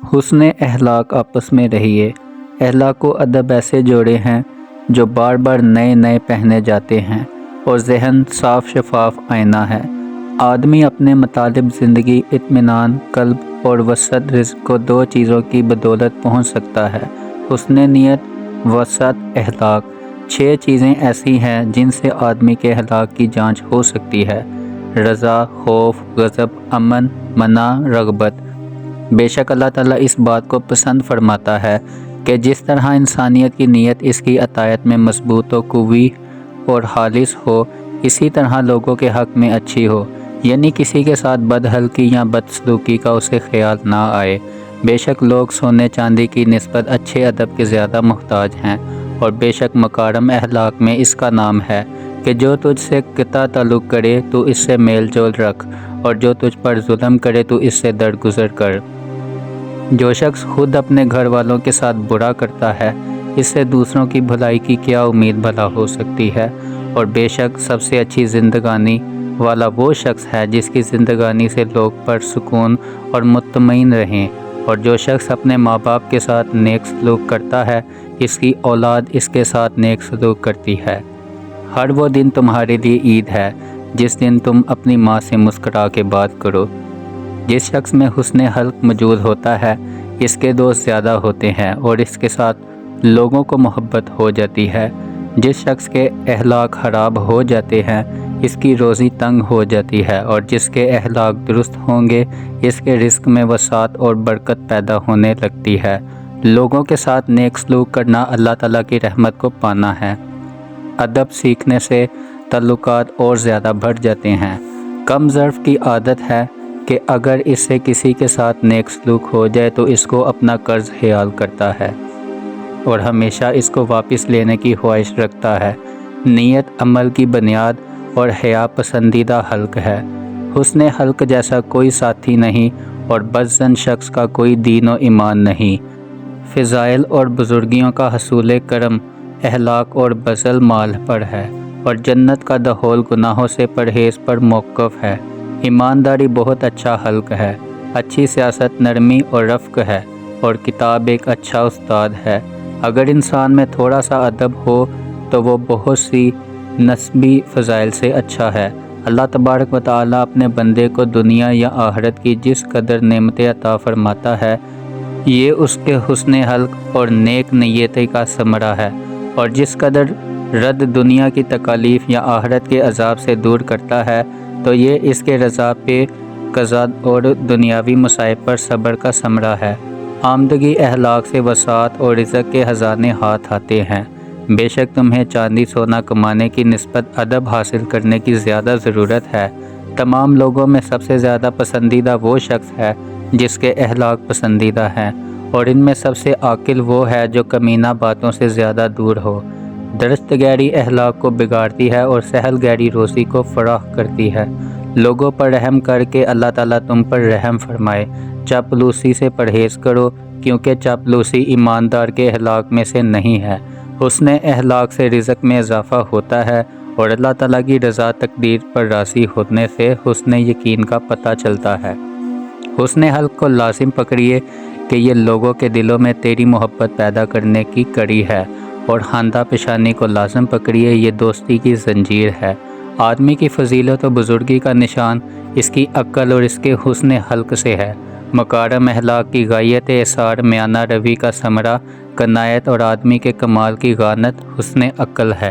حسن اخلاق آپس میں رہیے۔ اخلاق و ادب ایسے جوڑے ہیں جو بار بار نئے نئے پہنے جاتے ہیں اور ذہن صاف شفاف آئینہ ہے۔ آدمی اپنے مطالب زندگی، اطمینان قلب اور وسعت رزق کو دو چیزوں کی بدولت پہنچ سکتا ہے: حسن نیت، وسعت اخلاق۔ 6 چیزیں ایسی ہیں جن سے آدمی کے اخلاق کی جانچ ہو سکتی ہے: رضا، خوف، غضب، امن، منع، رغبت۔ بے شک اللہ تعالیٰ اس بات کو پسند فرماتا ہے کہ جس طرح انسانیت کی نیت اس کی اطاعت میں مضبوط و قوی اور خالص ہو، اسی طرح لوگوں کے حق میں اچھی ہو، یعنی کسی کے ساتھ بدحلقی یا بدسلوکی کا اسے خیال نہ آئے۔ بے شک لوگ سونے چاندی کی نسبت اچھے ادب کے زیادہ محتاج ہیں، اور بے شک مکارم اخلاق میں اس کا نام ہے کہ جو تجھ سے قطع تعلق کرے تو اس سے میل جول رکھ، اور جو تجھ پر ظلم کرے تو اس سے درگزر کر۔ جو شخص خود اپنے گھر والوں کے ساتھ برا کرتا ہے، اس سے دوسروں کی بھلائی کی کیا امید بھلا ہو سکتی ہے؟ اور بے شک سب سے اچھی زندگانی والا وہ شخص ہے جس کی زندگانی سے لوگ پر سکون اور مطمئن رہیں، اور جو شخص اپنے ماں باپ کے ساتھ نیک سلوک کرتا ہے، اس کی اولاد اس کے ساتھ نیک سلوک کرتی ہے۔ ہر وہ دن تمہارے لیے عید ہے جس دن تم اپنی ماں سے مسکرا کے بات کرو۔ جس شخص میں حسن خلق موجود ہوتا ہے، اس کے دوست زیادہ ہوتے ہیں اور اس کے ساتھ لوگوں کو محبت ہو جاتی ہے۔ جس شخص کے اخلاق خراب ہو جاتے ہیں، اس کی روزی تنگ ہو جاتی ہے، اور جس کے اخلاق درست ہوں گے، اس کے رزق میں وسعت اور برکت پیدا ہونے لگتی ہے۔ لوگوں کے ساتھ نیک سلوک کرنا اللہ تعالیٰ کی رحمت کو پانا ہے۔ ادب سیکھنے سے تعلقات اور زیادہ بڑھ جاتے ہیں۔ کم ظرف کی عادت ہے کہ اگر اس سے کسی کے ساتھ نیک سلوک ہو جائے تو اس کو اپنا قرض خیال کرتا ہے اور ہمیشہ اس کو واپس لینے کی خواہش رکھتا ہے۔ نیت عمل کی بنیاد اور حیا پسندیدہ خلق ہے۔ حسن خلق جیسا کوئی ساتھی نہیں اور بدظن شخص کا کوئی دین و ایمان نہیں۔ فضائل اور بزرگیوں کا حصول کرم اخلاق اور بذل مال پر ہے، اور جنت کا دخول گناہوں سے پرہیز پر موقف ہے۔ ایمانداری بہت اچھا خلق ہے۔ اچھی سیاست نرمی اور رفق ہے، اور کتاب ایک اچھا استاد ہے۔ اگر انسان میں تھوڑا سا ادب ہو تو وہ بہت سی نسبی فضائل سے اچھا ہے۔ اللہ تبارک و تعالیٰ اپنے بندے کو دنیا یا آخرت کی جس قدر نعمتیں عطا فرماتا ہے، یہ اس کے حسن خلق اور نیک نیتی کا ثمرہ ہے، اور جس قدر رد دنیا کی تکالیف یا آخرت کے عذاب سے دور کرتا ہے تو یہ اس کے رضا پہ قضا اور دنیاوی مصائب پر صبر کا ثمرہ ہے۔ آمدگی اخلاق سے وسعت اور رزق کے خزانے ہاتھ آتے ہیں۔ بے شک تمہیں چاندی سونا کمانے کی نسبت ادب حاصل کرنے کی زیادہ ضرورت ہے۔ تمام لوگوں میں سب سے زیادہ پسندیدہ وہ شخص ہے جس کے اخلاق پسندیدہ ہیں، اور ان میں سب سے عاقل وہ ہے جو کمینہ باتوں سے زیادہ دور ہو۔ درست گیری اخلاق کو بگاڑتی ہے اور سہل گیری روزی کو فراخ کرتی ہے۔ لوگوں پر رحم کر کے اللہ تعالیٰ تم پر رحم فرمائے۔ چاپلوسی سے پرہیز کرو، کیونکہ چاپلوسی ایماندار کے اخلاق میں سے نہیں ہے۔ حسن اخلاق سے رزق میں اضافہ ہوتا ہے، اور اللہ تعالیٰ کی رضا تقدیر پر راضی ہونے سے حسن یقین کا پتہ چلتا ہے۔ حسن خلق کو لازم پکڑیے کہ یہ لوگوں کے دلوں میں تیری محبت پیدا کرنے کی کڑی ہے، اور خواندہ پیشانی کو لازم پکڑیے، یہ دوستی کی زنجیر ہے۔ آدمی کی فضیلت و بزرگی کا نشان اس کی عقل اور اس کے حسن خلق سے ہے۔ مکارم اخلاق کی غایت اثار میانہ روی کا ثمرہ قناعت، اور آدمی کے کمال کی غانت حسن عقل ہے۔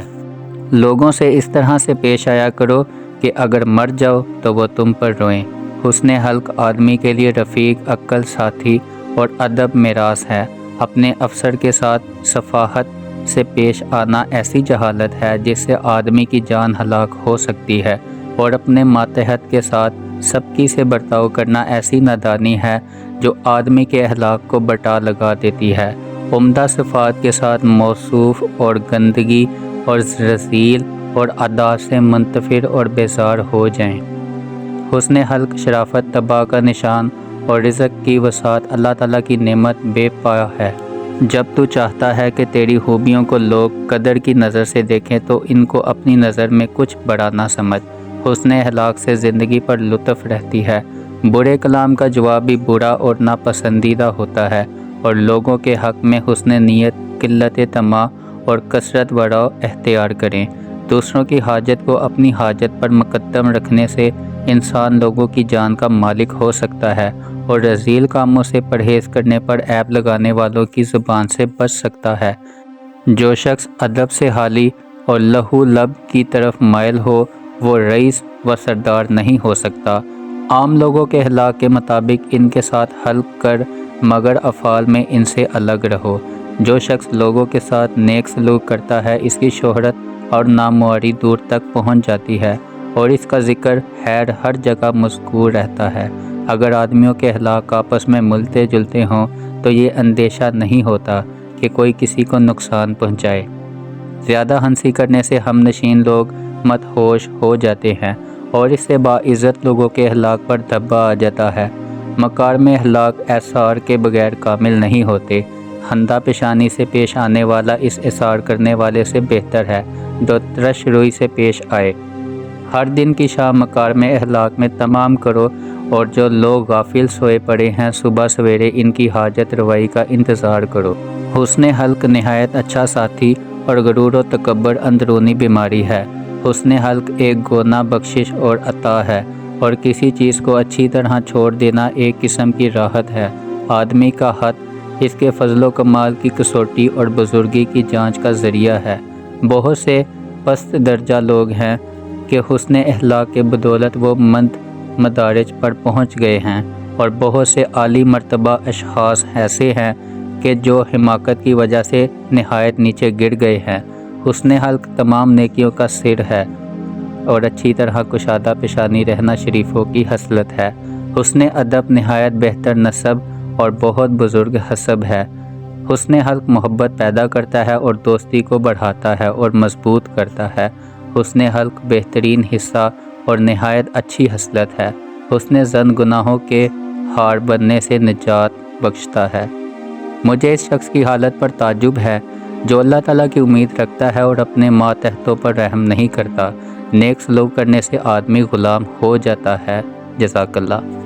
لوگوں سے اس طرح سے پیش آیا کرو کہ اگر مر جاؤ تو وہ تم پر روئیں۔ حسن خلق آدمی کے لیے رفیق، عقل ساتھی اور ادب میراث ہے۔ اپنے افسر کے ساتھ صفاحت سے پیش آنا ایسی جہالت ہے جس سے آدمی کی جان ہلاک ہو سکتی ہے، اور اپنے ماتحت کے ساتھ سبکی سے برتاؤ کرنا ایسی نادانی ہے جو آدمی کے اخلاق کو بٹا لگا دیتی ہے۔ عمدہ صفات کے ساتھ موصوف اور گندگی اور رذیل اور ادا سے منتفر اور بیزار ہو جائیں۔ حسن خلق شرافت طبع کا نشان اور رزق کی وسعت اللہ تعالیٰ کی نعمت بے پا ہے۔ جب تو چاہتا ہے کہ تیری خوبیوں کو لوگ قدر کی نظر سے دیکھیں تو ان کو اپنی نظر میں کچھ بڑا نہ سمجھ۔ حسن اخلاق سے زندگی پر لطف رہتی ہے، برے کلام کا جواب بھی برا اور ناپسندیدہ ہوتا ہے، اور لوگوں کے حق میں حسن نیت، قلت طمع اور کثرت ورع اختیار کریں۔ دوسروں کی حاجت کو اپنی حاجت پر مقدم رکھنے سے انسان لوگوں کی جان کا مالک ہو سکتا ہے، اور رذیل کاموں سے پرہیز کرنے پر عیب لگانے والوں کی زبان سے بچ سکتا ہے۔ جو شخص ادب سے حالی اور لہو لب کی طرف مائل ہو، وہ رئیس و سردار نہیں ہو سکتا۔ عام لوگوں کے اخلاق کے مطابق ان کے ساتھ حلق کر، مگر افعال میں ان سے الگ رہو۔ جو شخص لوگوں کے ساتھ نیک سلوک کرتا ہے، اس کی شہرت اور ناموری دور تک پہنچ جاتی ہے، اور اس کا ذکر خیر ہر جگہ مذکور رہتا ہے۔ اگر آدمیوں کے اخلاق آپس میں ملتے جلتے ہوں تو یہ اندیشہ نہیں ہوتا کہ کوئی کسی کو نقصان پہنچائے۔ زیادہ ہنسی کرنے سے ہم نشین لوگ مدہوش ہو جاتے ہیں، اور اس سے باعزت لوگوں کے اخلاق پر دھبا آ جاتا ہے۔ مکارم اخلاق اعصار کے بغیر کامل نہیں ہوتے۔ خندہ پیشانی سے پیش آنے والا اس اعصار کرنے والے سے بہتر ہے جو ترش روئی سے پیش آئے۔ ہر دن کی شام مکارم اخلاق میں تمام کرو، اور جو لوگ غافل سوئے پڑے ہیں، صبح سویرے ان کی حاجت روائی کا انتظار کرو۔ حسن حلق نہایت اچھا ساتھی اور غرور و تکبر اندرونی بیماری ہے۔ حسن حلق ایک گونا بخشش اور عطا ہے، اور کسی چیز کو اچھی طرح چھوڑ دینا ایک قسم کی راحت ہے۔ آدمی کا ہاتھ اس کے فضل و کمال کی کسوٹی اور بزرگی کی جانچ کا ذریعہ ہے۔ بہت سے پست درجہ لوگ ہیں کہ حسن اخلاق کے بدولت وہ مدارج پر پہنچ گئے ہیں، اور بہت سے عالی مرتبہ اشخاص ایسے ہیں کہ جو حماقت کی وجہ سے نہایت نیچے گر گئے ہیں۔ حسن حلق تمام نیکیوں کا سر ہے، اور اچھی طرح کشادہ پیشانی رہنا شریفوں کی خصلت ہے۔ حسن ادب نہایت بہتر نسب اور بہت بزرگ حسب ہے۔ حسن حلق محبت پیدا کرتا ہے اور دوستی کو بڑھاتا ہے اور مضبوط کرتا ہے۔ حسن حلق بہترین حصہ اور نہایت اچھی خصلت ہے۔ حسن ظن گناہوں کے ہار بننے سے نجات بخشتا ہے۔ مجھے اس شخص کی حالت پر تعجب ہے جو اللہ تعالیٰ کی امید رکھتا ہے اور اپنے ماتحتوں پر رحم نہیں کرتا۔ نیک سلوک کرنے سے آدمی غلام ہو جاتا ہے۔ جزاک اللہ۔